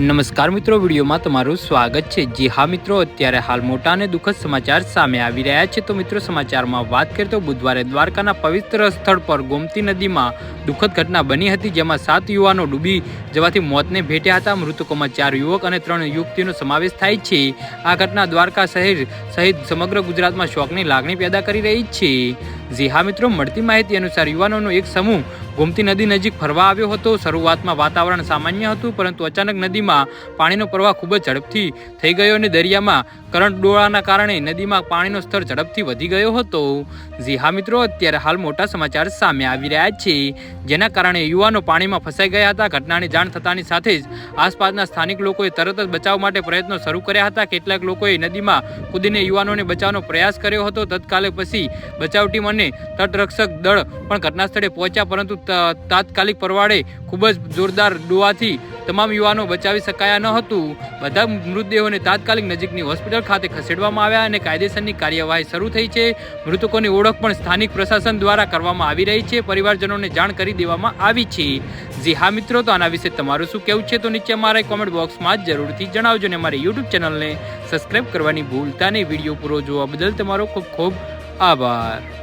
નમસ્કાર મિત્રો, વિડીયોમાં તમારું સ્વાગત છે। જી હા મિત્રો, અત્યારે હાલ મોટા અને દુઃખદ સમાચાર સામે આવી રહ્યા છે। તો મિત્રો, સમાચારમાં વાત કરીએ તો બુધવારે દ્વારકાના પવિત્ર સ્થળ પર ગોમતી નદીમાં દુઃખદ ઘટના બની હતી, જેમાં 7 યુવાનો ડૂબી જવાથી મોતને ભેટ્યા હતા। મૃતકોમાં 4 યુવક અને 3 યુવતીનો સમાવેશ થાય છે। આ ઘટના દ્વારકા શહેર સહિત સમગ્ર ગુજરાતમાં શોકની લાગણી પેદા કરી રહી છે। જી હા મિત્રો, મળતી માહિતી અનુસાર યુવાનોનો એક સમૂહ ગોમતી નદી નજીક ફરવા આવ્યો હતો। શરૂઆતમાં વાતાવરણ સામાન્ય હતું, પરંતુ અચાનક નદીમાં પાણીનો પ્રવાહ ખૂબ જ ઝડપથી થઈ ગયો અને દરિયામાં કરંટ દોડવાના કારણે નદીમાં પાણીનો સ્તર ઝડપથી વધી ગયો હતો। જી હા મિત્રો, અત્યારે હાલ મોટા સમાચાર સામે આવી રહ્યા છે, જેના કારણે યુવાનો પાણીમાં ફસાઈ ગયા હતા। ઘટનાની જાણ થતાની સાથે જ આસપાસના સ્થાનિક લોકોએ તરત જ બચાવ માટે પ્રયત્નો શરૂ કર્યા હતા। કેટલાક લોકોએ નદીમાં કૂદીને યુવાનોને બચાવવાનો પ્રયાસ કર્યો હતો। તત્કાલે પછી બચાવ ટીમ અને તટરક્ષક દળ પણ ઘટના સ્થળે પહોંચ્યા, પરંતુ તાત્કાલિક પરવાળે ખૂબ જ જોરદાર ડોવાથી તમામ યુવાનો બચાવી શકાયા ન હતું। બધા મૃતદેહોને તાત્કાલિક નજીકની હોસ્પિટલ ખાતે ખસેડવામાં આવ્યા અને કાયદેસરની કાર્યવાહી શરૂ થઈ છે। મૃતકોની ઓળખ પણ સ્થાનિક પ્રશાસન દ્વારા કરવામાં આવી રહી છે। પરિવારજનોને જાણ કરી દેવામાં આવી છે। જી હા મિત્રો, તો આના વિશે તમારું શું કહેવું છે તો નીચે અમારા કોમેન્ટ બોક્સમાં જરૂરથી જણાવજો અને અમારી યુટ્યુબ ચેનલને સબસ્ક્રાઈબ કરવાની ભૂલતા નહીં। વિડીયો પૂરો જોવા બદલ તમારો ખૂબ ખૂબ આભાર।